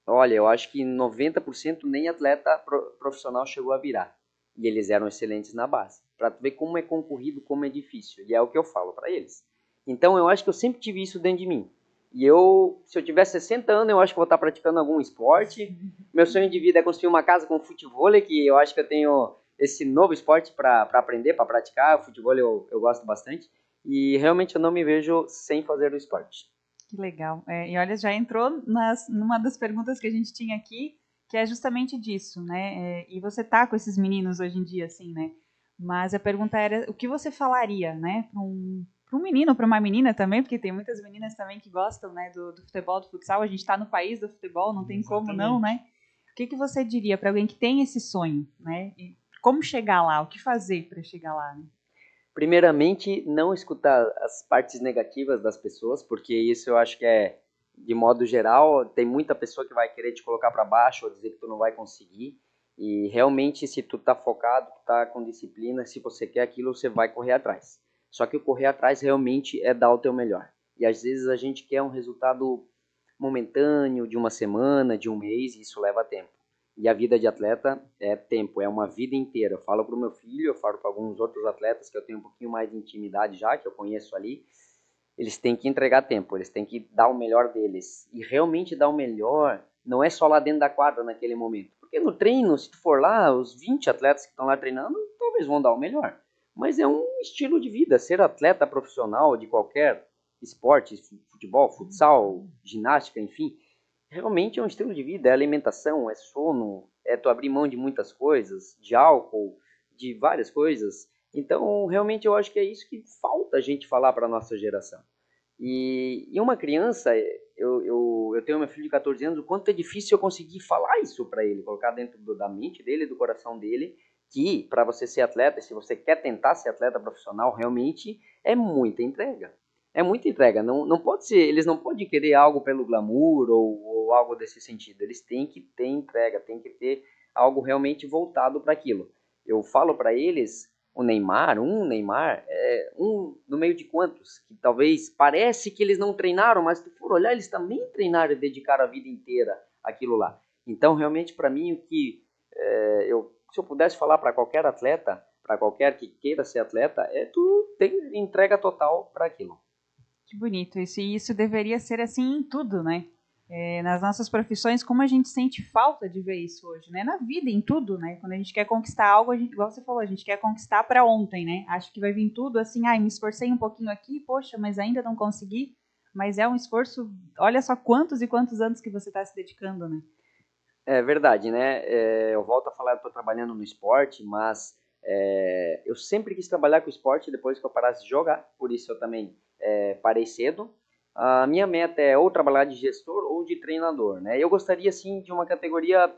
olha, eu acho que 90% nem atleta profissional chegou a virar. E eles eram excelentes na base. Para tu ver como é concorrido, como é difícil. E é o que eu falo para eles. Então eu acho que eu sempre tive isso dentro de mim. E se eu tiver 60 anos, eu acho que vou estar praticando algum esporte. Meu sonho de vida é construir uma casa com futebol, que eu acho que eu tenho esse novo esporte para aprender, para praticar. O futebol eu gosto bastante. E realmente eu não me vejo sem fazer o esporte. Que legal. E olha, já entrou numa das perguntas que a gente tinha aqui, que é justamente disso, né? E você tá com esses meninos hoje em dia, assim, né? Mas a pergunta era, o que você falaria, né? Para um menino, para uma menina também, porque tem muitas meninas também que gostam, né, do futebol, do futsal. A gente está no país do futebol, não tem como não, né? O que você diria para alguém que tem esse sonho, né? E como chegar lá? O que fazer para chegar lá? Né? Primeiramente, não escutar as partes negativas das pessoas, porque isso eu acho que é, de modo geral, tem muita pessoa que vai querer te colocar para baixo ou dizer que tu não vai conseguir. E realmente, se tu tá focado, tu tá com disciplina, se você quer aquilo, você vai correr atrás. Só que o correr atrás realmente é dar o teu melhor. E às vezes a gente quer um resultado momentâneo, de uma semana, de um mês, e isso leva tempo. E a vida de atleta é tempo, é uma vida inteira. Eu falo para o meu filho, eu falo para alguns outros atletas que eu tenho um pouquinho mais de intimidade já, que eu conheço ali, eles têm que entregar tempo, eles têm que dar o melhor deles. E realmente dar o melhor não é só lá dentro da quadra naquele momento. Porque no treino, se tu for lá, os 20 atletas que estão lá treinando, talvez vão dar o melhor. Mas é um estilo de vida, ser atleta profissional de qualquer esporte, futebol, futsal, ginástica, enfim, realmente é um estilo de vida, é alimentação, é sono, é tu abrir mão de muitas coisas, de álcool, de várias coisas. Então, realmente eu acho que é isso que falta a gente falar para a nossa geração. E uma criança, eu tenho meu filho de 14 anos, o quanto é difícil eu conseguir falar isso para ele, colocar dentro da mente dele, do coração dele, que para você ser atleta, se você quer tentar ser atleta profissional, realmente é muita entrega. É muita entrega, não pode ser, eles não podem querer algo pelo glamour ou algo desse sentido, eles têm que ter entrega, têm que ter algo realmente voltado para aquilo. Eu falo para eles, um Neymar, um no meio de quantos, que talvez parece que eles não treinaram, mas se tu for olhar, eles também treinaram e dedicaram a vida inteira àquilo lá. Então, realmente, para mim, se eu pudesse falar para qualquer atleta, para qualquer que queira ser atleta, tu tem entrega total para aquilo. Que bonito isso. E isso deveria ser assim em tudo, né? Nas nossas profissões, como a gente sente falta de ver isso hoje, né? Na vida, em tudo, né? Quando a gente quer conquistar algo, igual você falou, a gente quer conquistar para ontem, né? Acho que vai vir tudo assim, me esforcei um pouquinho aqui, poxa, mas ainda não consegui. Mas é um esforço, olha só quantos e quantos anos que você está se dedicando, né? É verdade, né? Eu volto a falar, eu estou trabalhando no esporte, mas eu sempre quis trabalhar com esporte depois que eu parasse de jogar, por isso eu também parei cedo. a minha meta é ou trabalhar de gestor ou de treinador, né? Eu gostaria, sim, de uma categoria,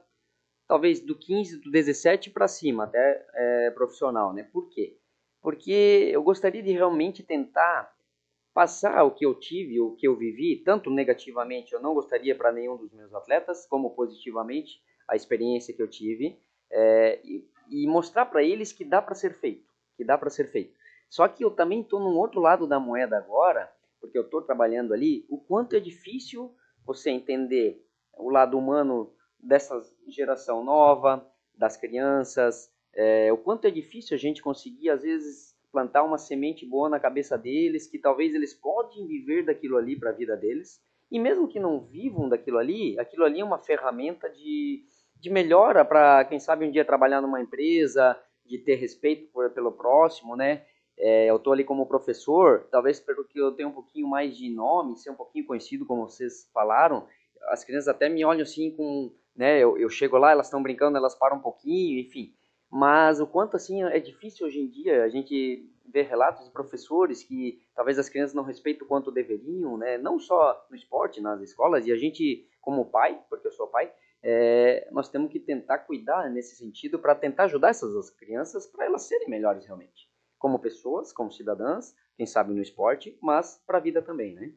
talvez do 15, do 17 para cima, até profissional, né? Por quê? Porque eu gostaria de realmente tentar passar o que eu tive, o que eu vivi, tanto negativamente, eu não gostaria para nenhum dos meus atletas, como positivamente, a experiência que eu tive, e mostrar para eles que dá para ser feito, que dá para ser feito. Só que eu também estou num outro lado da moeda agora, porque eu estou trabalhando ali, o quanto é difícil você entender o lado humano dessa geração nova, das crianças, o quanto é difícil a gente conseguir, às vezes, plantar uma semente boa na cabeça deles, que talvez eles podem viver daquilo ali para a vida deles, e mesmo que não vivam daquilo ali é uma ferramenta de melhora para, quem sabe, um dia trabalhar numa empresa, de ter respeito pelo próximo, né? Eu estou ali como professor, talvez porque eu tenho um pouquinho mais de nome, ser um pouquinho conhecido, como vocês falaram, as crianças até me olham assim com, né? Eu chego lá, elas estão brincando, elas param um pouquinho, enfim. Mas o quanto assim é difícil hoje em dia a gente ver relatos de professores que talvez as crianças não respeitam o quanto deveriam, né? Não só no esporte, nas escolas, e a gente, como pai, porque eu sou pai, nós temos que tentar cuidar nesse sentido para tentar ajudar essas crianças para elas serem melhores realmente, como pessoas, como cidadãs, quem sabe no esporte, mas para a vida também, né?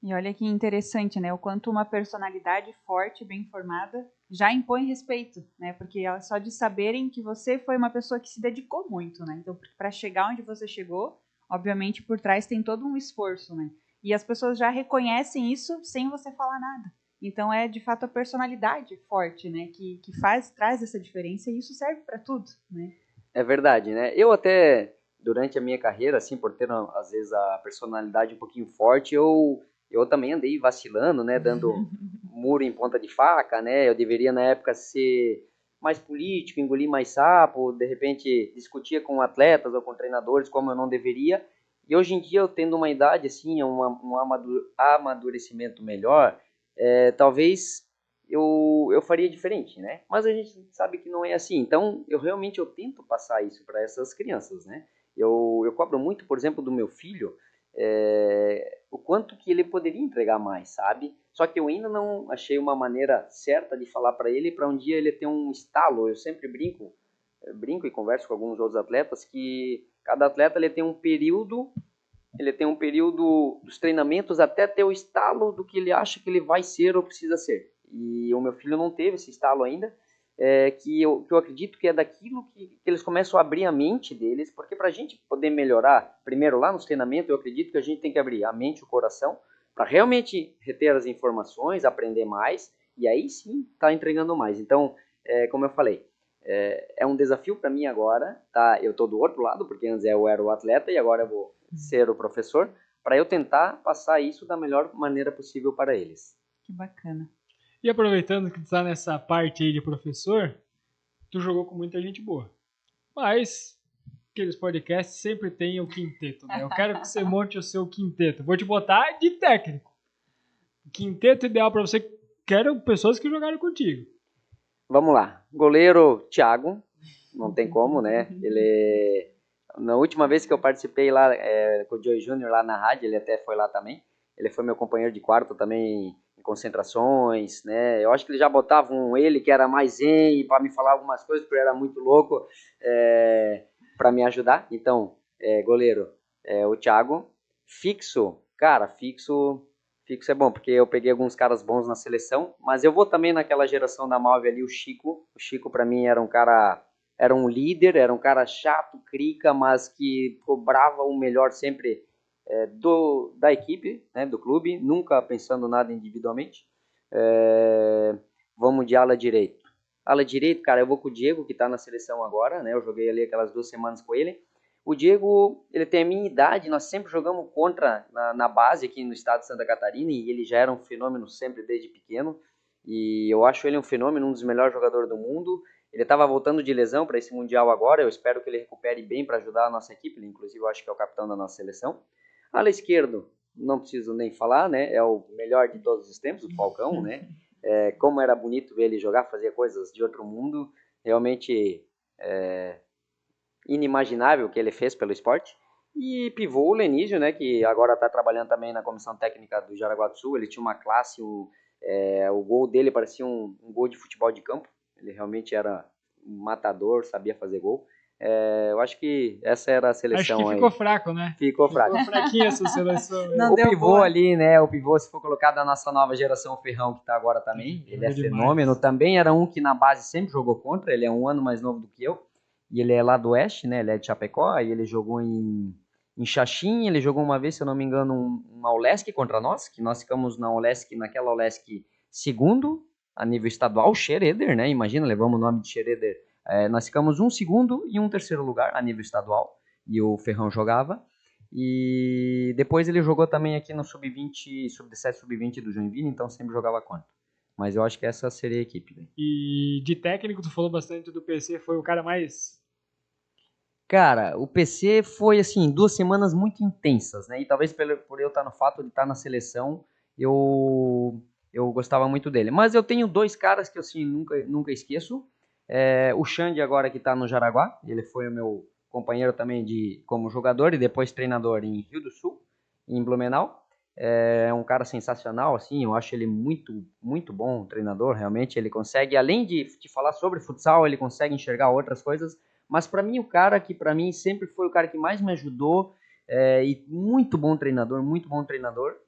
E olha que interessante, né? O quanto uma personalidade forte, bem formada, já impõe respeito, né? Porque só de saberem que você foi uma pessoa que se dedicou muito, né? Então, para chegar onde você chegou, obviamente por trás tem todo um esforço, né? E as pessoas já reconhecem isso sem você falar nada. Então é de fato a personalidade forte, né? Que traz essa diferença e isso serve para tudo, né? É verdade, né? Eu até, durante a minha carreira, assim, por ter, às vezes, a personalidade um pouquinho forte, eu também andei vacilando, né? Dando muro em ponta de faca, né? Eu deveria, na época, ser mais político, engolir mais sapo, de repente discutia com atletas ou com treinadores como eu não deveria. E hoje em dia, eu tendo uma idade, assim, um amadurecimento melhor, talvez eu faria diferente, né? Mas a gente sabe que não é assim. Então, eu tento passar isso para essas crianças, né? Eu cobro muito, por exemplo, do meu filho, o quanto que ele poderia entregar mais, sabe? Só que eu ainda não achei uma maneira certa de falar para ele, para um dia ele ter um estalo. Eu sempre brinco e converso com alguns outros atletas que cada atleta ele tem um período dos treinamentos até ter o estalo do que ele acha que ele vai ser ou precisa ser. E o meu filho não teve esse estalo ainda, que eu acredito que é daquilo que eles começam a abrir a mente deles, porque para a gente poder melhorar, primeiro lá nos treinamentos, eu acredito que a gente tem que abrir a mente e o coração para realmente reter as informações, aprender mais, e aí sim tá entregando mais. Então, como eu falei, é um desafio para mim agora, tá? Eu tô do outro lado, porque antes eu era o atleta e agora eu vou ser o professor, para eu tentar passar isso da melhor maneira possível para eles. Que bacana. E aproveitando que tu tá nessa parte aí de professor, tu jogou com muita gente boa. Mas aqueles podcasts sempre tem o quinteto, né? Eu quero que você monte o seu quinteto. Vou te botar de técnico. Quinteto ideal para você. Quero pessoas que jogaram contigo. Vamos lá. Goleiro Thiago, não tem como, né? Ele, na última vez que eu participei lá com o Joey Júnior lá na rádio, ele até foi lá também. Ele foi meu companheiro de quarto também em concentrações, né? Eu acho que eles já botavam ele que era mais zen para me falar algumas coisas, porque eu era muito louco, para me ajudar. Então, goleiro, o Thiago. Fixo, cara, fixo é bom, porque eu peguei alguns caras bons na seleção, mas eu vou também naquela geração da Malve ali, o Chico. O Chico, para mim, era um cara, era um líder, era um cara chato, crica, mas que cobrava o melhor sempre da equipe, né, do clube, nunca pensando nada individualmente. Vamos de ala direito. Ala direito, cara, eu vou com o Diego, que tá na seleção agora, né? Eu joguei ali aquelas 2 semanas com ele. O Diego, ele tem a minha idade, nós sempre jogamos contra na base aqui no estado de Santa Catarina e ele já era um fenômeno sempre desde pequeno e eu acho ele um fenômeno, um dos melhores jogadores do mundo. Ele estava voltando de lesão para esse Mundial agora, eu espero que ele recupere bem para ajudar a nossa equipe, ele, inclusive eu acho que é o capitão da nossa seleção. Ala esquerdo, não preciso nem falar, né? É o melhor de todos os tempos, o Falcão, né? Como era bonito ver ele jogar, fazia coisas de outro mundo, realmente inimaginável o que ele fez pelo esporte. E pivô o Lenísio, né, que agora está trabalhando também na comissão técnica do Jaraguá do Sul. Ele tinha uma classe, o gol dele parecia um gol de futebol de campo. Ele realmente era um matador, sabia fazer gol. Eu acho que essa era a seleção. Acho que ficou fraco, né? Ficou fraco. Ficou fraquinha essa seleção. Não O deu pivô boa. ali, né? O pivô, se for colocado da nossa nova geração, o Ferrão, que tá agora também. Ele é fenômeno. Demais. Também era um que na base sempre jogou contra. Ele é um ano mais novo do que eu. E ele é lá do Oeste, né? Ele é de Chapecó. Aí ele jogou em Xaxim. Ele jogou uma vez, se eu não me engano, uma Olesc contra nós. Que nós ficamos naquela Olesc segundo a nível estadual. Xereder, né? Imagina, levamos o nome de Xereder. Nós ficamos um segundo e um terceiro lugar a nível estadual. E o Ferrão jogava. E depois ele jogou também aqui no Sub-20, Sub-17, Sub-20 do Joinville, então sempre jogava contra. Mas eu acho que essa seria a equipe. Né? E de técnico, tu falou bastante do PC, foi o cara mais... Cara, o PC foi, assim, 2 semanas muito intensas, né? E talvez por eu estar no fato de estar na seleção, eu gostava muito dele. Mas eu tenho 2 caras que eu, assim, nunca esqueço. O Xande agora que está no Jaraguá, ele foi o meu companheiro também como jogador e depois treinador em Rio do Sul, em Blumenau. É um cara sensacional, assim, eu acho ele muito, muito bom treinador, realmente. Ele consegue, além de falar sobre futsal, ele consegue enxergar outras coisas. Mas para mim, o cara que para mim sempre foi o cara que mais me ajudou e muito bom treinador,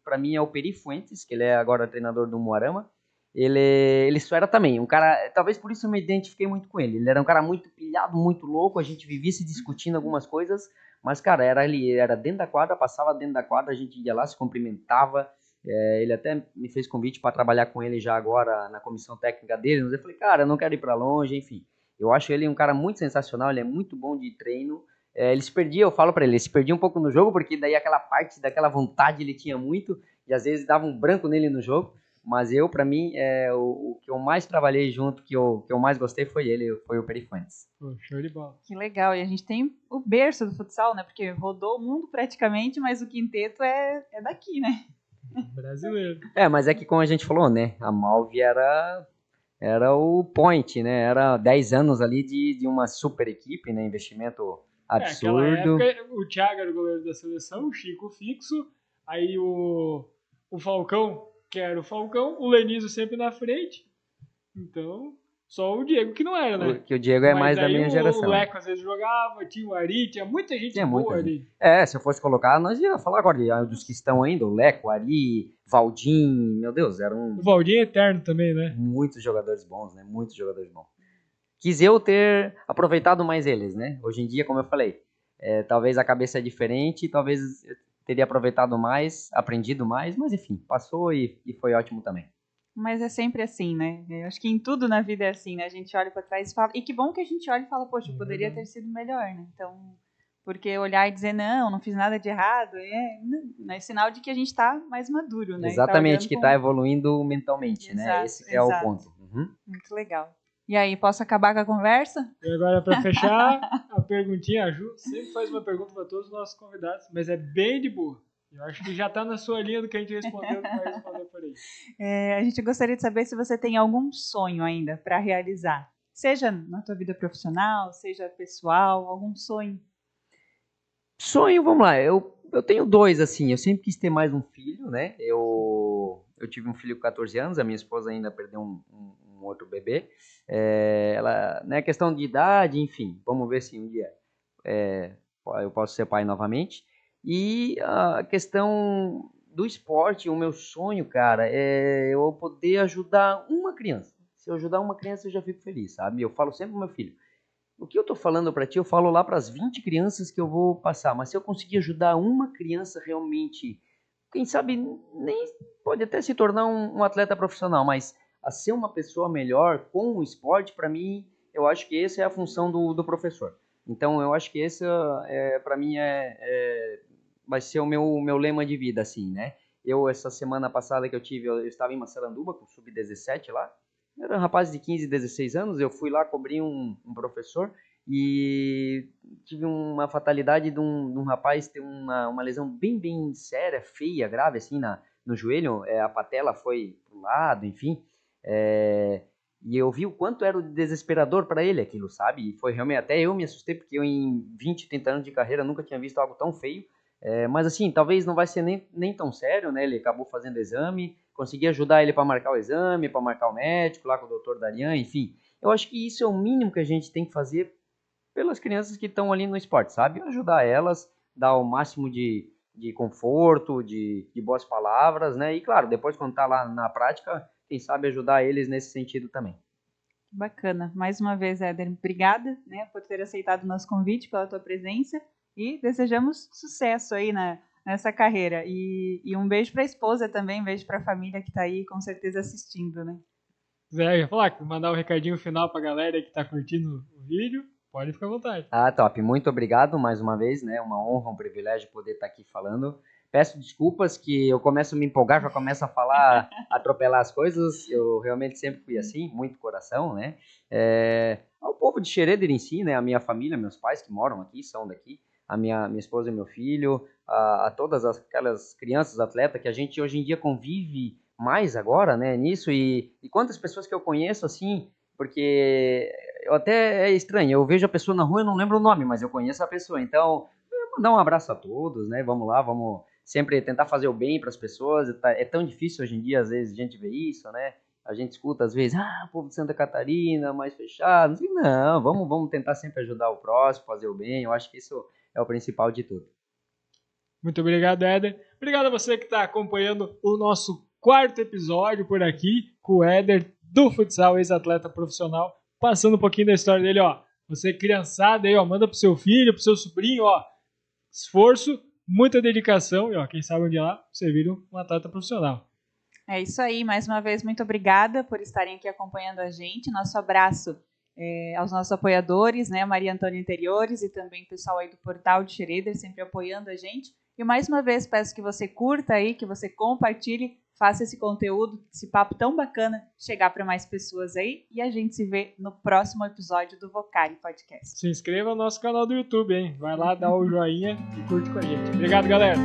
para mim é o Peri Fuentes, que ele é agora treinador do Moarama. Ele só era também um cara, talvez por isso eu me identifiquei muito com ele. Ele era um cara muito pilhado, muito louco, a gente vivia se discutindo algumas coisas, mas cara, era dentro da quadra, passava dentro da quadra, a gente ia lá, se cumprimentava. Ele até me fez convite para trabalhar com ele já agora na comissão técnica dele, mas eu falei, cara, eu não quero ir para longe, enfim. Eu acho ele um cara muito sensacional, ele é muito bom de treino. Ele se perdia, eu falo para ele se perdia um pouco no jogo, porque daí aquela parte, daquela vontade ele tinha muito, e às vezes dava um branco nele no jogo. Mas para mim, o que eu mais trabalhei junto, que eu mais gostei foi o Peri Fuentes. Pô, show de bola. Que legal. E a gente tem o berço do futsal, né? Porque rodou o mundo praticamente, mas o quinteto é daqui, né? Brasileiro. Mas é que como a gente falou, né? A Malvi era o point, né? Era 10 anos ali de uma super equipe, né? Investimento absurdo. Naquela época, o Thiago era o goleiro da seleção, o Chico fixo, aí o Falcão, que era o Falcão, o Lenísio sempre na frente, então só o Diego que não era, né? Que o Diego é Mas mais da aí minha geração. O Leco às vezes jogava, tinha o Ari, tinha muita gente boa ali. Se eu fosse colocar, nós ia falar agora dos que estão ainda, o Leco, o Ari, Valdim, meu Deus, O Valdim é eterno também, né? Muitos jogadores bons, né? Muitos jogadores bons. Quis eu ter aproveitado mais eles, né? Hoje em dia, como eu falei, talvez a cabeça é diferente, talvez eu teria aproveitado mais, aprendido mais, mas enfim, passou e foi ótimo também. Mas é sempre assim, né? Eu acho que em tudo na vida é assim, né? A gente olha pra trás e fala... E que bom que a gente olha e fala, poxa, poderia ter sido melhor, né? Então, porque olhar e dizer, não fiz nada de errado, é sinal de que a gente tá mais maduro, né? Exatamente, que tá evoluindo mentalmente, exato, né? Esse é o ponto. Uhum. Muito legal. E aí, posso acabar com a conversa? E agora, para fechar, a perguntinha, a Ju sempre faz uma pergunta para todos os nossos convidados, mas é bem de boa. Eu acho que já está na sua linha do que a gente respondeu, que vai responder por aí. A gente gostaria de saber se você tem algum sonho ainda para realizar. Seja na tua vida profissional, seja pessoal, algum sonho. Sonho, vamos lá. Eu tenho 2, assim. Eu sempre quis ter mais um filho, né? Eu tive um filho com 14 anos, a minha esposa ainda perdeu um outro bebê. Ela, né, questão de idade, enfim. Vamos ver se um dia eu posso ser pai novamente. E a questão do esporte, o meu sonho, cara, é eu poder ajudar uma criança. Se eu ajudar uma criança, eu já fico feliz, sabe? Eu falo sempre pro meu filho, o que eu tô falando para ti, eu falo lá para as 20 crianças que eu vou passar, mas se eu conseguir ajudar uma criança realmente, quem sabe, nem pode até se tornar um atleta profissional, mas a ser uma pessoa melhor com o esporte, para mim, eu acho que essa é a função do professor. Então, eu acho que esse, para mim, vai ser o meu lema de vida, assim, né? Essa semana passada que eu estava em Massaranduba, com o Sub-17 lá, era um rapaz de 15, 16 anos, eu fui lá cobrir um professor e tive uma fatalidade de um rapaz ter uma lesão bem, bem séria, feia, grave, assim, no joelho, a patela foi pro lado, enfim. E eu vi o quanto era desesperador para ele aquilo, sabe? E foi realmente, até eu me assustei, porque eu em 20, 30 anos de carreira nunca tinha visto algo tão feio. Mas assim, talvez não vai ser nem tão sério, né? Ele acabou fazendo exame, consegui ajudar ele para marcar o exame, para marcar o médico lá com o doutor Darian, enfim. Eu acho que isso é o mínimo que a gente tem que fazer pelas crianças que estão ali no esporte, sabe? Ajudar elas, dar o máximo de conforto, de boas palavras, né? E claro, depois quando tá lá na prática, quem sabe ajudar eles nesse sentido também. Bacana. Mais uma vez, Éder, obrigada, né, por ter aceitado o nosso convite, pela tua presença, e desejamos sucesso aí nessa carreira. E um beijo para a esposa também, um beijo para a família que está aí com certeza assistindo, né? Zé, eu ia falar, mandar um recadinho final para a galera que está curtindo o vídeo. Pode ficar à vontade. Top. Muito obrigado mais uma vez, né? Uma honra, um privilégio poder estar aqui falando. Peço desculpas que eu começo a me empolgar, já começo a falar, atropelar as coisas. Eu realmente sempre fui assim, muito coração, né? Ao povo de Xereder em si, né? A minha família, meus pais que moram aqui, são daqui. A minha esposa e meu filho, a todas aquelas crianças atletas que a gente hoje em dia convive mais agora, né? Nisso. E quantas pessoas que eu conheço, assim, porque eu até é estranho, eu vejo a pessoa na rua, eu não lembro o nome, mas eu conheço a pessoa. Então, eu vou mandar um abraço a todos, né? Vamos lá, vamos sempre tentar fazer o bem para as pessoas. É tão difícil hoje em dia, às vezes, a gente vê isso, né? A gente escuta, às vezes, o povo de Santa Catarina, mais fechado. Não, vamos tentar sempre ajudar o próximo, fazer o bem. Eu acho que isso é o principal de tudo. Muito obrigado, Éder. Obrigado a você que está acompanhando o nosso 4º episódio por aqui, com o Éder do futsal, ex-atleta profissional, passando um pouquinho da história dele, ó. Você criançada aí, ó, manda pro seu filho, pro seu sobrinho, ó. Esforço, muita dedicação e, ó, quem sabe um dia lá você vira um atleta profissional. É isso aí, mais uma vez, muito obrigada por estarem aqui acompanhando a gente. Nosso abraço aos nossos apoiadores, né, Maria Antônia Interiores e também o pessoal aí do Portal de Xereder, sempre apoiando a gente. E mais uma vez peço que você curta aí, que você compartilhe, faça esse conteúdo, esse papo tão bacana chegar para mais pessoas aí. E a gente se vê no próximo episódio do Vocari Podcast. Se inscreva no nosso canal do YouTube, hein? Vai lá, dá o joinha e curte com a gente. Obrigado, galera!